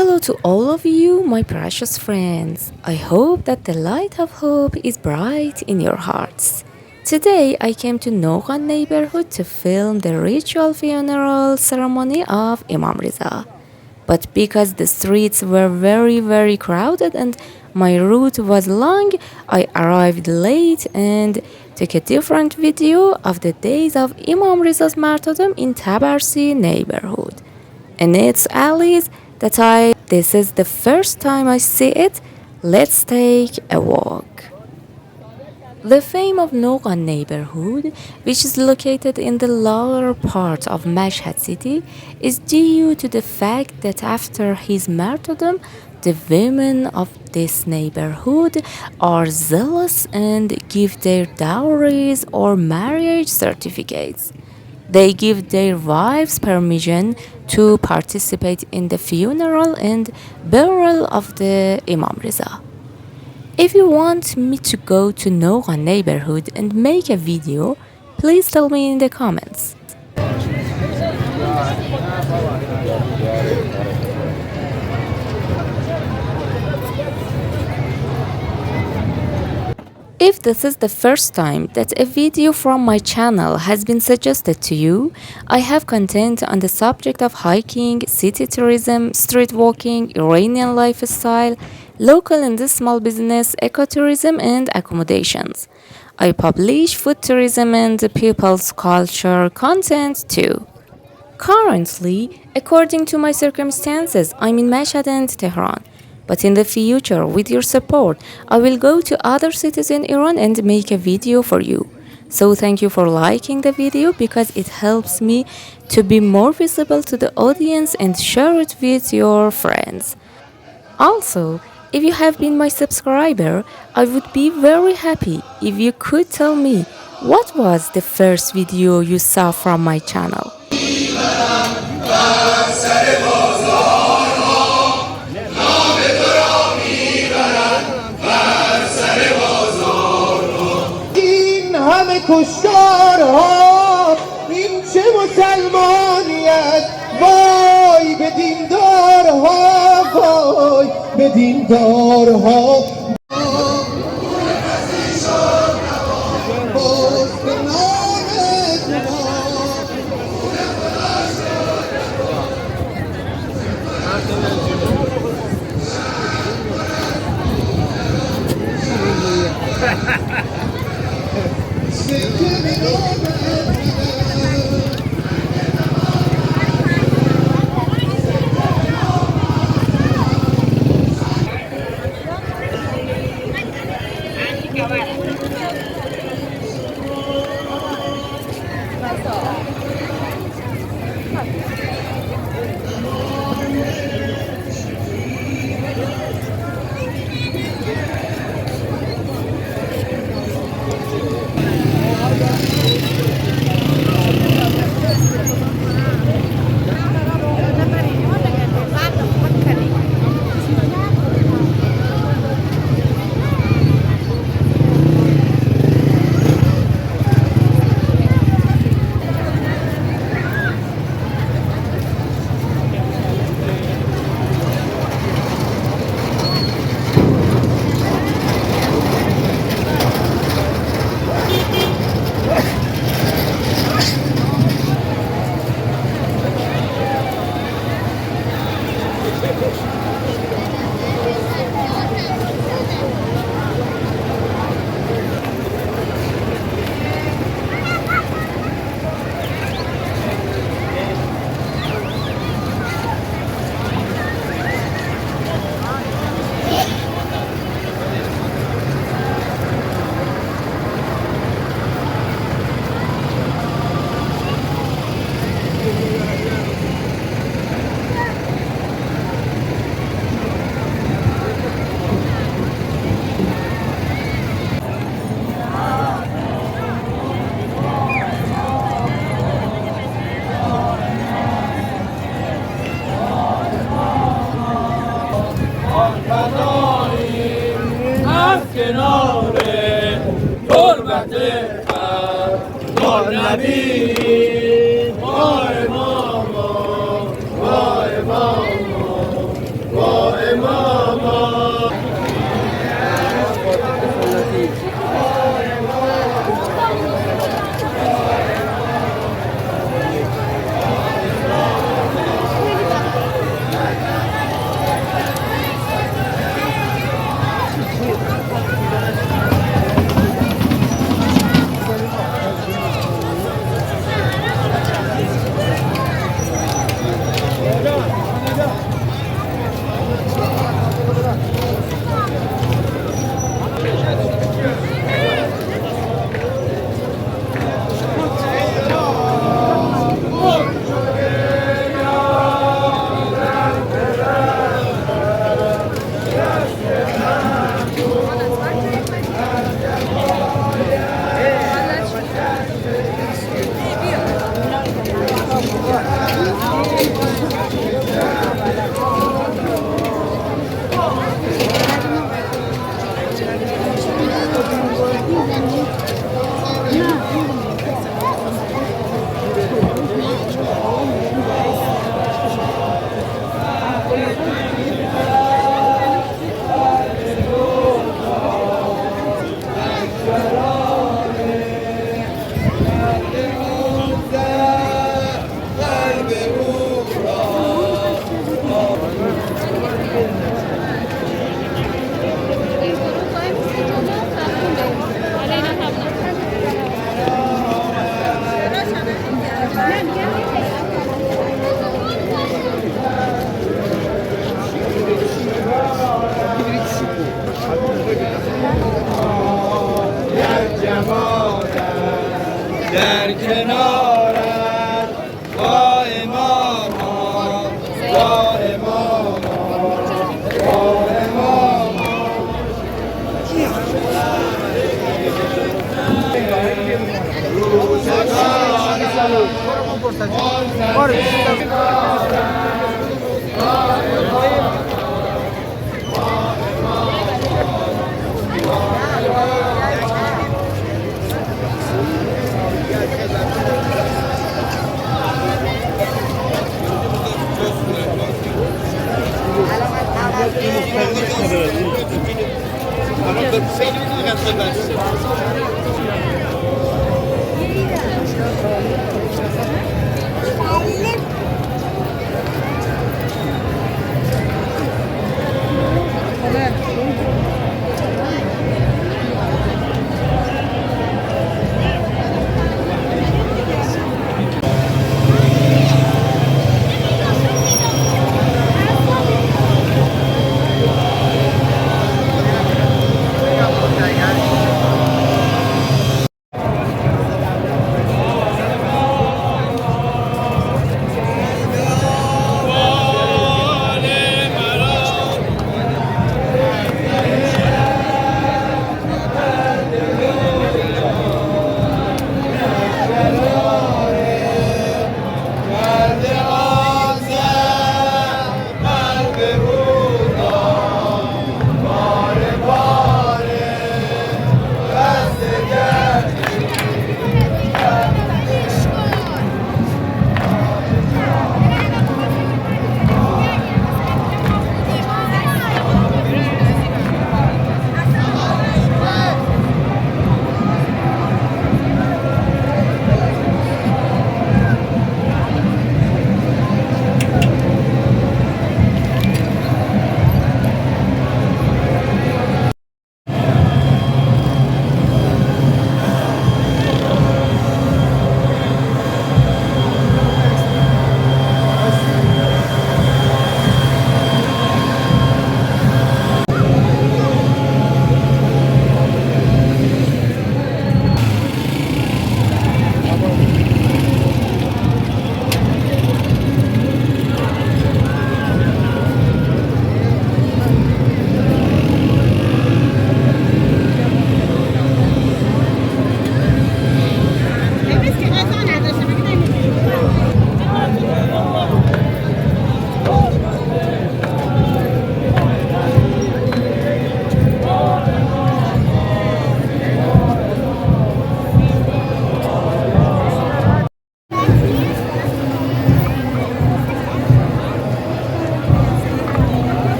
Hello to all of you, my precious friends. I hope that the light of hope is bright in your hearts. Today, I came to Nogan neighborhood to film the ritual funeral ceremony of Imam Reza. But because the streets were very crowded and my route was long, I arrived late and took a different video of the days of Imam Reza's martyrdom in Tabarsi neighborhood. In its alleys this is the first time I see it. Let's take a walk. The fame of Nogan neighborhood, which is located in the lower part of Mashhad city, is due to the fact that after his martyrdom, the women of this neighborhood are zealous and give their dowries or marriage certificates. They give their wives permission to participate in the funeral and burial of the Imam Reza. If you want me to go to Nogan neighborhood and make a video, please tell me in the comments. If this is the first time that a video from my channel has been suggested to you, I have content on the subject of hiking, city tourism, street walking, Iranian lifestyle, local and small business, ecotourism and accommodations. I publish food tourism and people's culture content too. Currently, according to my circumstances, I'm in Mashhad and Tehran. But in the future, with your support, I will go to other cities in Iran and make a video for you. So thank you for liking the video because it helps me to be more visible to the audience and share it with your friends. Also, if you have been my subscriber, I would be very happy if you could tell me what was the first video you saw from my channel. کشتارها این چه مسلمانیت وای به دیندارها وای به دیندارها نبی با اماما با اماما با اماما در کنارت با اماما با اماما با اماما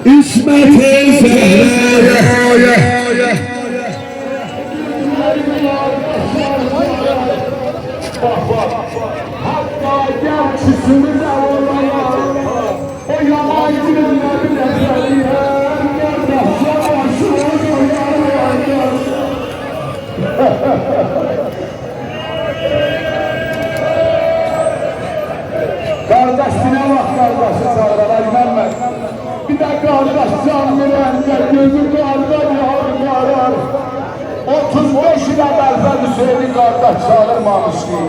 İsmet Zehra hatta gerçisini de olmayan o yabancı günlerin kardeşine bak kardeşi sağlar Mehmet. Bir de kardeş can verende gözü kardan yarar. 35 ile belfel Hüseyin'in kardeş çağırmamıştı.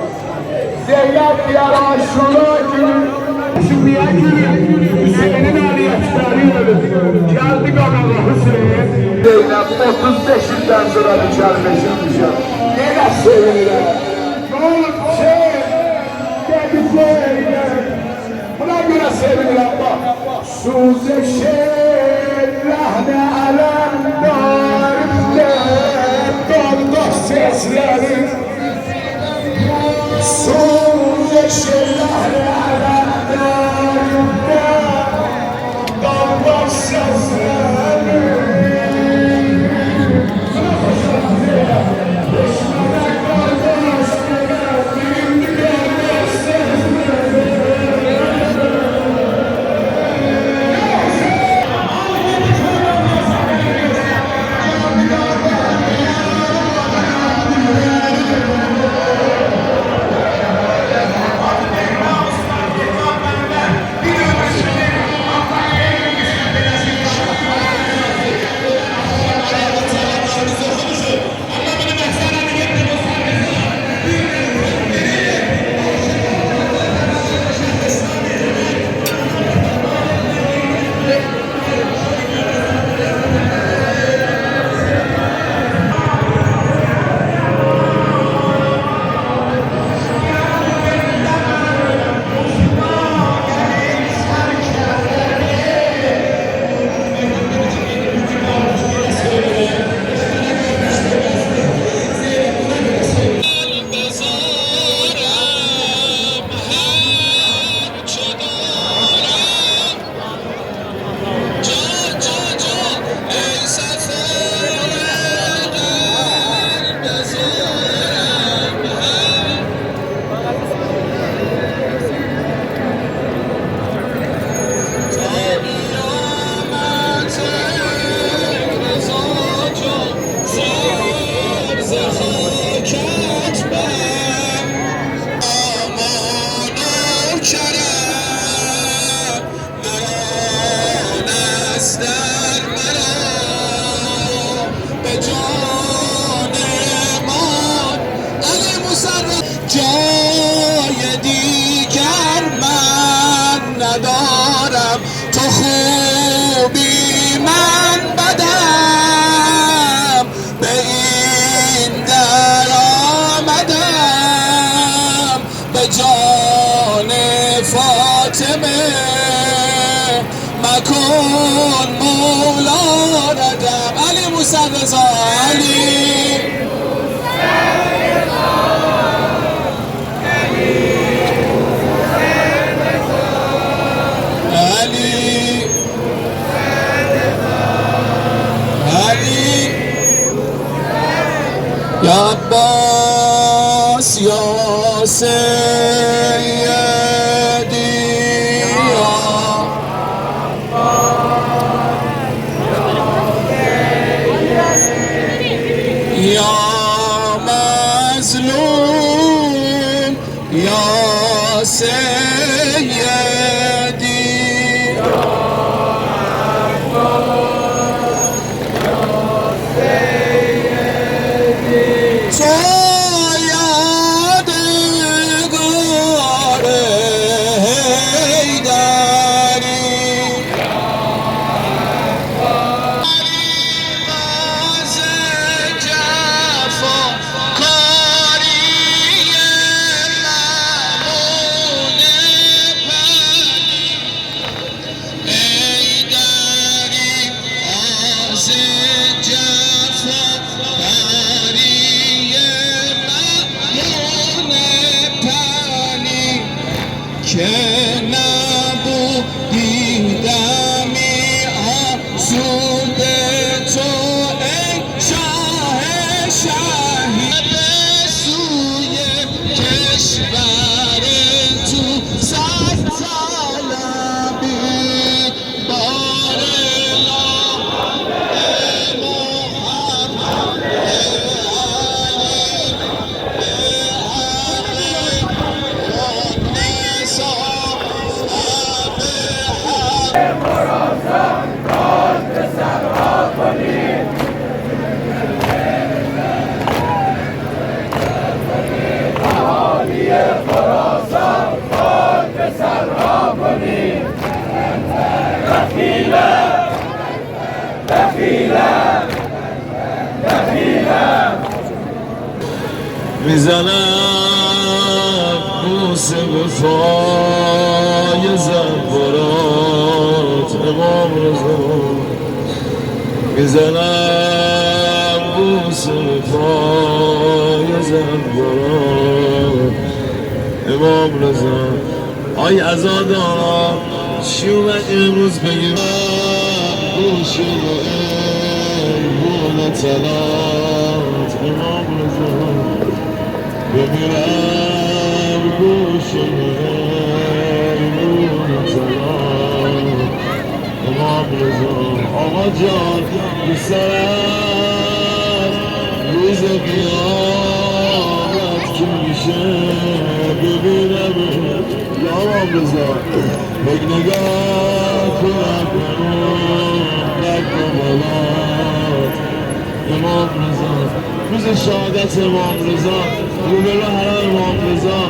Zeynep diyar aşura günü, Şükrüye günü, Hüseyin'in aliyetleri ölür. Geldi kanala Hüseyin. Zeynep 35 ilden sonra düşermişim düşer. Yine sevinirler. Ne olur Hüseyin, dedi Zeynep. Buna göre sevinirler bak. Suze şerrahne alemdarımda Dalda seslerim Suze şerrahne alemdarımda Dalda seslerim جای دیگر من ندارم تو خوبی من بدم به این در آمدم به جان فاطمه مکن مولا ردم علی موسی رضا علی یا عباس یا سیدی یا مظلوم یا سیدی تو یادگار میزنم بوسه به پای زنبارات امام رضا میزنم بوسه به پای زنبارات امام رضا آی عزادارا چی اومد امروز بگیم گوشه رو بونه تلات امام رضا بمیرم گوشه بونه تلات امام رضا آقا جان بسرم روز قیامت که میشه ببینم یا امام رضا یک نگاه کنم در کمالات امام رضا روز شهادت امام رضا روبرو حرم امام رضا